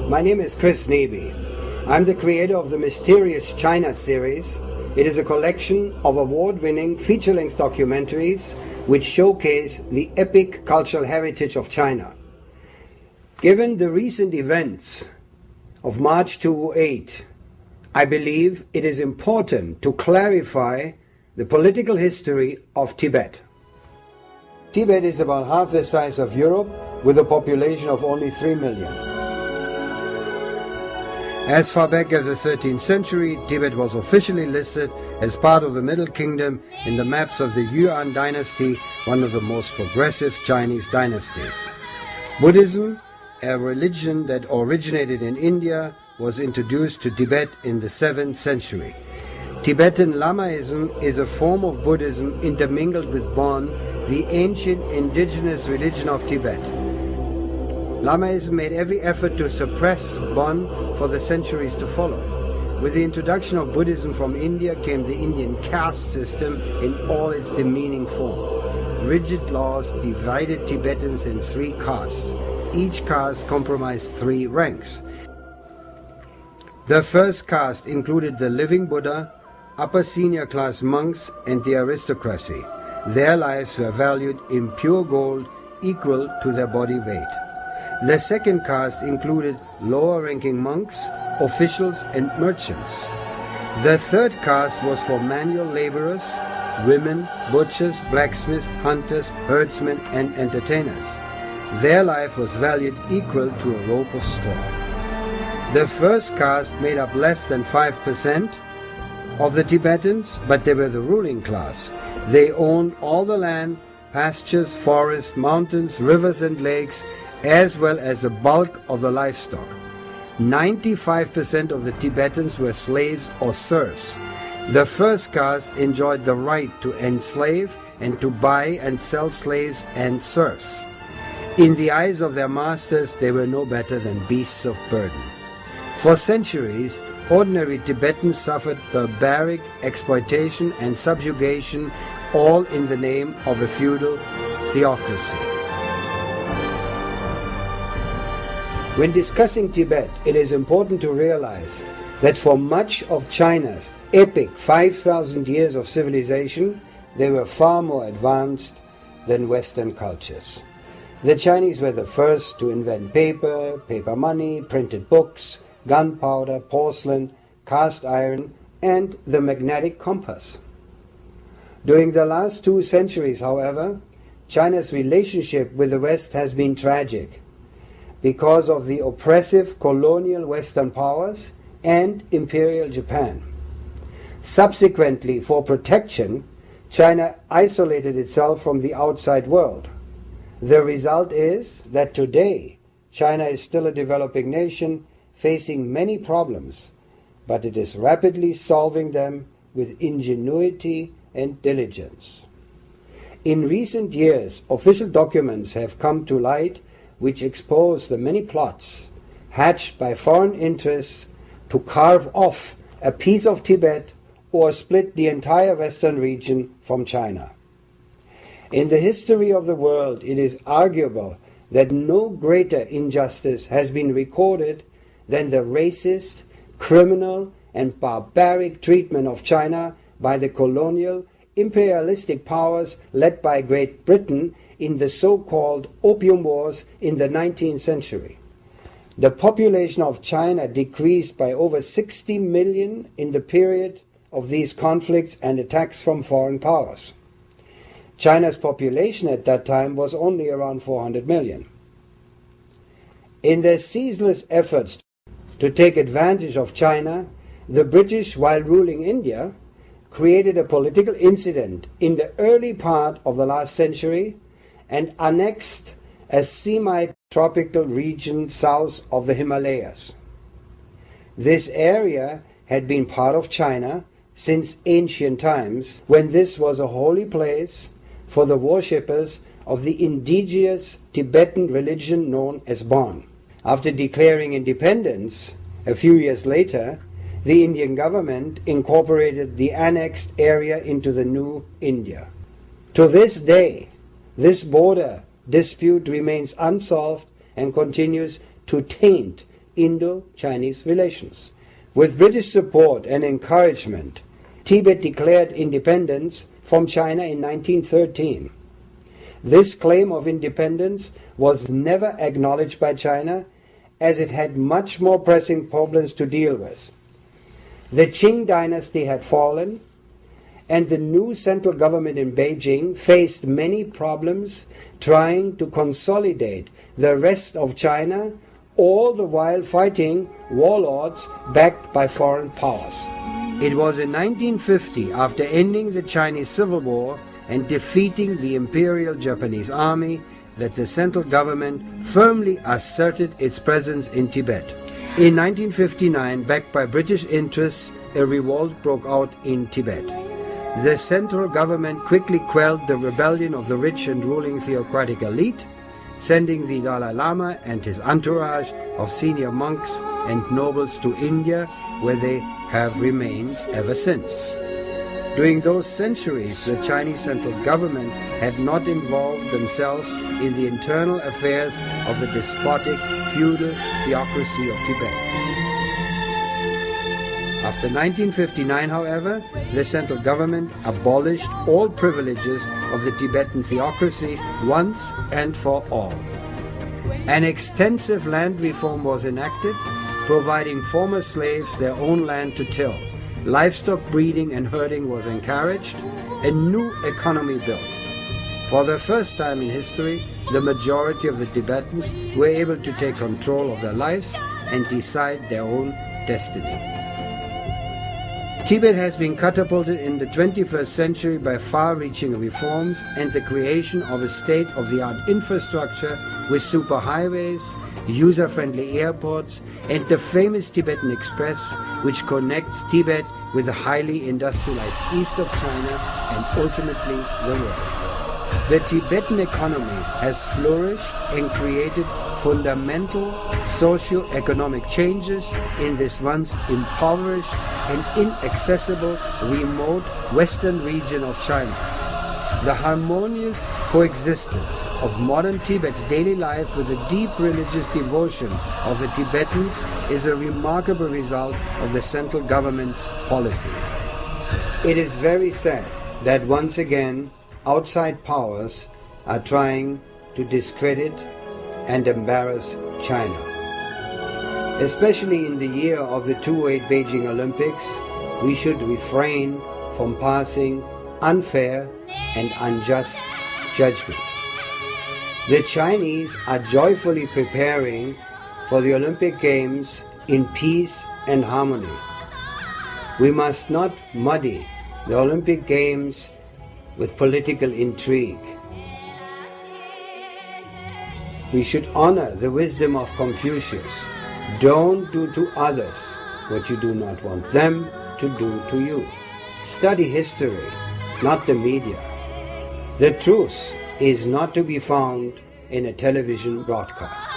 My name is Chris Neby. I'm the creator of the Mysterious China series. It is a collection of award-winning feature-length documentaries which showcase the epic cultural heritage of China. Given the recent events of March 2008, I believe it is important to clarify the political history of Tibet. Tibet is about half the size of Europe with a population of only 3 million. As far back as the 13th century, Tibet was officially listed as part of the Middle Kingdom in the maps of the Yuan dynasty, one of the most progressive Chinese dynasties. Buddhism, a religion that originated in India, was introduced to Tibet in the 7th century. Tibetan Lamaism is a form of Buddhism intermingled with Bon, the ancient indigenous religion of Tibet. Lamaism made every effort to suppress Bon for the centuries to follow. With the introduction of Buddhism from India came the Indian caste system in all its demeaning form. Rigid laws divided Tibetans in 3 castes. Each caste comprised 3 ranks. The first caste included the living Buddha, upper senior class monks, and the aristocracy. Their lives were valued in pure gold equal to their body weight. The second caste included lower-ranking monks, officials, and merchants. The third caste was for manual laborers, women, butchers, blacksmiths, hunters, herdsmen, and entertainers. Their life was valued equal to a rope of straw. The first caste made up less than 5% of the Tibetans, but they were the ruling class. They owned all the land, pastures, forests, mountains, rivers, and lakes, as well as the bulk of the livestock. 95% of the Tibetans were slaves or serfs. The first caste enjoyed the right to enslave and to buy and sell slaves and serfs. In the eyes of their masters, they were no better than beasts of burden. For centuries, ordinary Tibetans suffered barbaric exploitation and subjugation, all in the name of a feudal theocracy. When discussing Tibet, it is important to realize that for much of China's epic 5,000 years of civilization, they were far more advanced than Western cultures. The Chinese were the first to invent paper, paper money, printed books, gunpowder, porcelain, cast iron, and the magnetic compass. During the last 2 centuries, however, China's relationship with the West has been tragic because of the oppressive colonial Western powers and Imperial Japan. Subsequently, for protection, China isolated itself from the outside world. The result is that today, China is still a developing nation facing many problems, but it is rapidly solving them with ingenuity and diligence. In recent years, official documents have come to light which expose the many plots hatched by foreign interests to carve off a piece of Tibet or split the entire Western region from China. In the history of the world, it is arguable that no greater injustice has been recorded than the racist, criminal, and barbaric treatment of China by the colonial, imperialistic powers led by Great Britain in the so-called Opium Wars in the 19th century. The population of China decreased by over 60 million in the period of these conflicts and attacks from foreign powers. China's population at that time was only around 400 million. In their ceaseless efforts to take advantage of China, the British, while ruling India, created a political incident in the early part of the last century and annexed a semi-tropical region south of the Himalayas. This area had been part of China since ancient times, when this was a holy place for the worshippers of the indigenous Tibetan religion known as Bon. After declaring independence, a few years later, the Indian government incorporated the annexed area into the new India. To this day, this border dispute remains unsolved and continues to taint Indo-Chinese relations. With British support and encouragement, Tibet declared independence from China in 1913. This claim of independence was never acknowledged by China, as it had much more pressing problems to deal with. The Qing dynasty had fallen, and the new central government in Beijing faced many problems trying to consolidate the rest of China, all the while fighting warlords backed by foreign powers. It was in 1950, after ending the Chinese Civil War and defeating the Imperial Japanese Army, that the central government firmly asserted its presence in Tibet. In 1959, backed by British interests, a revolt broke out in Tibet. The central government quickly quelled the rebellion of the rich and ruling theocratic elite, sending the Dalai Lama and his entourage of senior monks and nobles to India, where they have remained ever since. During those centuries, the Chinese central government had not involved themselves in the internal affairs of the despotic, feudal theocracy of Tibet. After 1959, however, the central government abolished all privileges of the Tibetan theocracy once and for all. An extensive land reform was enacted, providing former slaves their own land to till. Livestock breeding and herding was encouraged, a new economy built. For the first time in history, the majority of the Tibetans were able to take control of their lives and decide their own destiny. Tibet has been catapulted in the 21st century by far-reaching reforms and the creation of a state-of-the-art infrastructure with superhighways, user-friendly airports, and the famous Tibetan Express, which connects Tibet with the highly industrialized east of China and ultimately the world. The Tibetan economy has flourished and created fundamental socio-economic changes in this once impoverished and inaccessible remote western region of China. The harmonious coexistence of modern Tibet's daily life with the deep religious devotion of the Tibetans is a remarkable result of the central government's policies. It is very sad that once again outside powers are trying to discredit and embarrass China. Especially in the year of the 2008 Beijing Olympics, we should refrain from passing unfair and unjust judgment. The Chinese are joyfully preparing for the Olympic Games in peace and harmony. We must not muddy the Olympic Games with political intrigue. We should honor the wisdom of Confucius. Don't do to others what you do not want them to do to you. Study history, not the media. The truth is not to be found in a television broadcast.